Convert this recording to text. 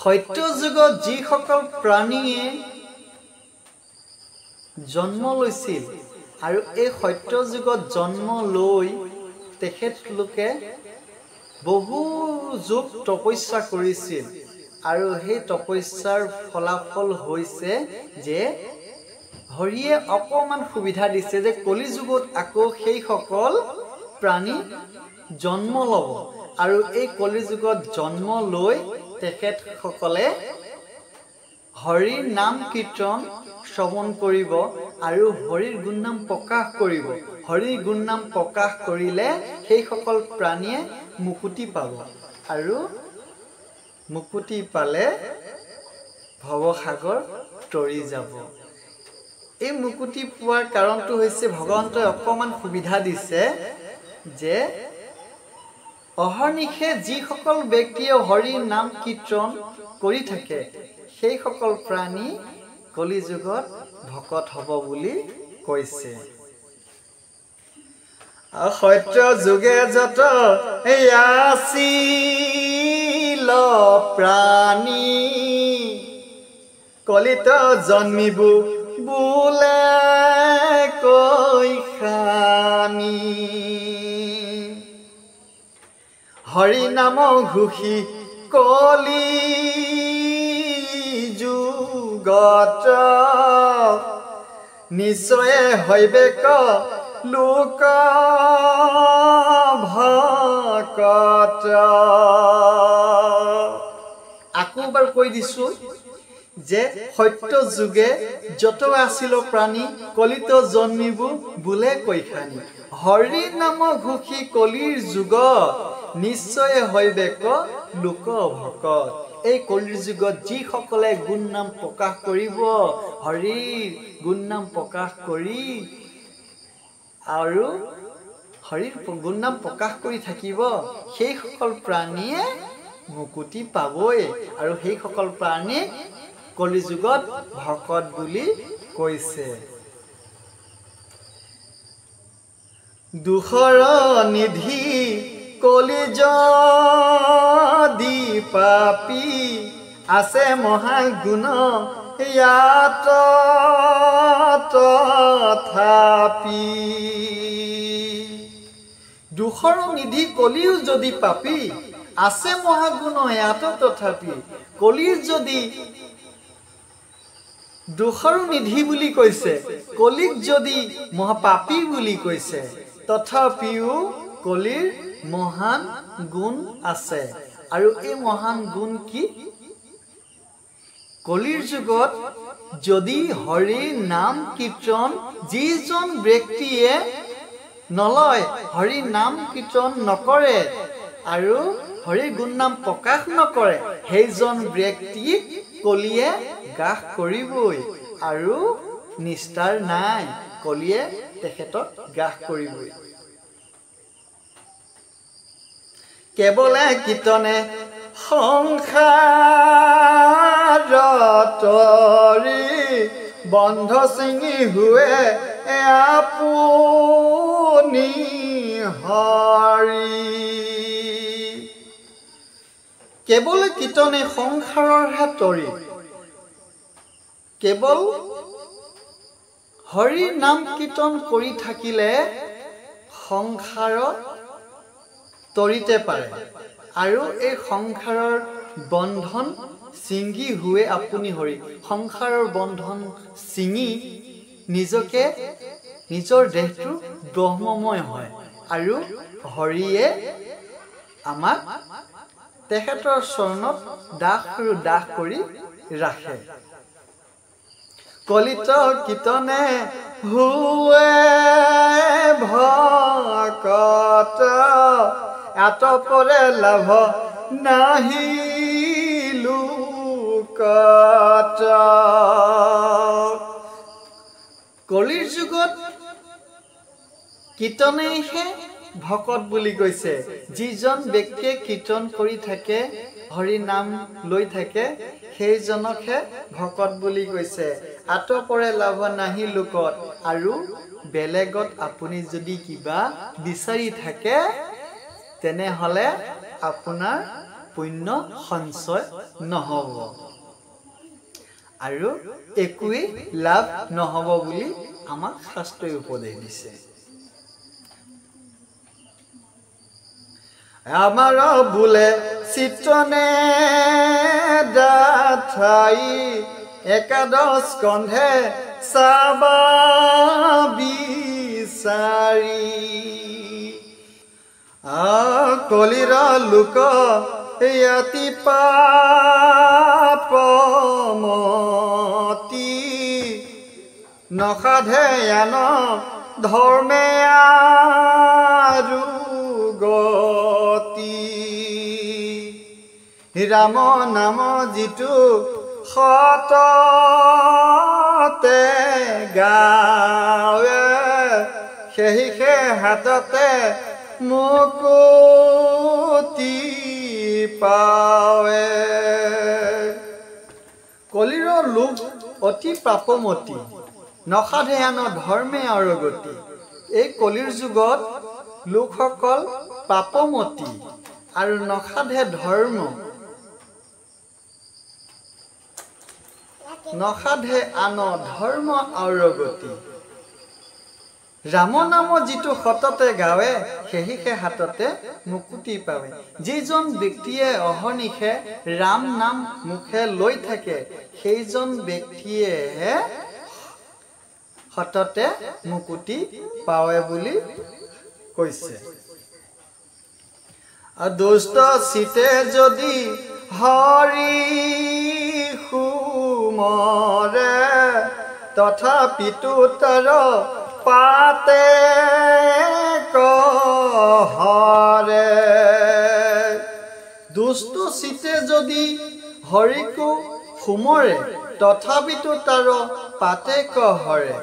সত্য যুগত যিসকল প্ৰাণীয়ে জন্ম লৈছিল আৰু এই সত্য যুগত জন্ম লৈ তেখেতলোকে বহু যুগ তপস্যা কৰিছিল আৰু সেই তপস্যাৰ ফলাফল হৈছে যে হৰিয়ে অকমান সুবিধা দিছে যে কলি যুগত আকৌ সেই সকল প্ৰাণী জন্ম ল'ব আৰু এই কলি যুগত জন্ম লৈ তেখেতসকলে হৰিৰ নাম কীৰ্তন শ্ৰৱণ কৰিব আৰু হৰিৰ গুণনাম প্ৰকাশ কৰিব। হৰিৰ গুণনাম প্ৰকাশ কৰিলে সেই সকল প্ৰাণীয়ে মুকুতি পাব আৰু মুকুতি পালে ভৱসাগৰ তৰি যাব। এই মুকুতি পোৱাৰ কাৰণটো হৈছে ভগৱন্তই অকমান সুবিধা দিছে যে অহৰ্নিশে যিসকল ব্যক্তিয়ে হৰিৰ নাম কীৰ্তন কৰি থাকে সেই সকল প্ৰাণী কলি যুগত ভকত হ'ব বুলি কৈছে। সত্য যুগে যত আছিল প্ৰাণী কলিত জন্মিব বোলে কৈখানি হৰি নাম ঘোষি কলি যুগত নিশ্চয় হৈবেক লোক ভকত। আকৌ এবাৰ কৈ দিছো যে সত্য যুগে যত আছিল প্ৰাণী কলিত জন্মিব বোলে কৈখানি হৰি নাম ঘোষি কলিৰ যুগত নিশ্চয় হৈবেক লোক ভকত। এই কলিৰ যুগত যিসকলে গুণ নাম প্ৰকাশ কৰিব হৰিৰ গুণ নাম প্ৰকাশ কৰি আৰু হৰিৰ গুণ নাম প্ৰকাশ কৰি থাকিব সেই সকল প্ৰাণীয়ে মুকুতি পাবই আৰু সেই সকল প্ৰাণীক কলি যুগত ভকত বুলি কৈছে। দুখৰ নিধি কলি যদি পাপী আছে মহাগুণ ইয়াত তথাপি দুখৰ নিধি কলিও যদি পাপী আছে মহাগুণ ইয়াত তথাপি কলিৰ যদি দুখৰ নিধি বুলি কৈছে কলিক যদি মহাপাপী বুলি কৈছে তথাপিও কলিৰ মহান গুণ আছে আৰু এই মহান গুণ কি কলিৰ যুগত যদি হৰিৰ নাম কীৰ্তন যিজন ব্যক্তিয়ে নলয় হৰিৰ নাম কীৰ্তন নকৰে আৰু হৰিৰ গুণ নাম প্ৰকাশ নকৰে সেইজন ব্যক্তিক কলিয়ে গ্ৰাস কৰিবই আৰু নিষ্ঠাৰ নাই কলিয়ে তেখেতক গ্ৰাস কৰিবই। কেৱলে কীৰ্তনে সংসাৰতৰি বন্ধ ছিঙি হুৱে আপুনি হৰি কেৱল কীৰ্তনে সংসাৰৰ তৰি কেৱল হৰিৰ নাম কীৰ্তন কৰি থাকিলে সংসাৰত তৰিতে পাৰে আৰু এই সংসাৰৰ বন্ধন ছিঙি হুৱে আপুনি হৰি সংসাৰৰ বন্ধন ছিঙি নিজকে নিজৰ দেহটো ব্ৰহ্মময় হয় আৰু হৰিয়ে আমাক তেখেতৰ চৰণত দাস আৰু দাস কৰি ৰাখে। কলিত কীৰ্তনে হুৱে ভকত আতপৰে লাভ নাহি লোকত কলিৰ যুগত কীৰ্তনেহে ভকত বুলি কৈছে যিজন ব্যক্তিয়ে কীৰ্তন কৰি থাকে হৰি নাম লৈ থাকে সেইজনকহে ভকত বুলি কৈছে। আতপৰে লাভ নাহি লোকত আৰু বেলেগত আপুনি যদি কিবা বিচাৰি থাকে তেনেহলে আপোনাৰ পুণ্য সঞ্চয় নহ'ব আৰু একোৱেই লাভ নহ'ব বুলি আমাক শাস্ত্ৰই উপদেশ দিছে। আমাৰ বোলে চিত্ৰনে দাঠাই একাদশ স্কন্ধে চাবা বিচাৰি কলিৰ লোক ইয়াতি পাপমতি নসাধে আন ধৰ্মে আৰু গতি ৰাম নাম যিটো সততে গাৱে সেই হাততে মুকুতি পাৱে। কলিৰ লোক অতি পাপমতি নসাধে আন ধৰ্মে আৰু গতি। এই কলিৰ যুগত লোকসকল পাপমতি আৰু নসাধে ধৰ্ম, নসাধে আন ধৰ্ম আৰু গতি। ৰাম নাম যিটো সততে গাৱে সেই হাততে মুকুতি পাৱে। যিজন ব্যক্তিয়ে অহৰ্নিশে ৰাম নাম মুখে লৈ থাকে সেইজন ব্যক্তিয়েহে সততে মুকুতি পাৱে বুলি কৈছে। দুষ্ট চিতে যদি হৰি সুমৰে তথাপিতো তাৰ পাতে কহৰে। দুষ্ট চিতে যদি হৰিকো সুমৰে তথাপিতো তাৰ পাতে কহৰে।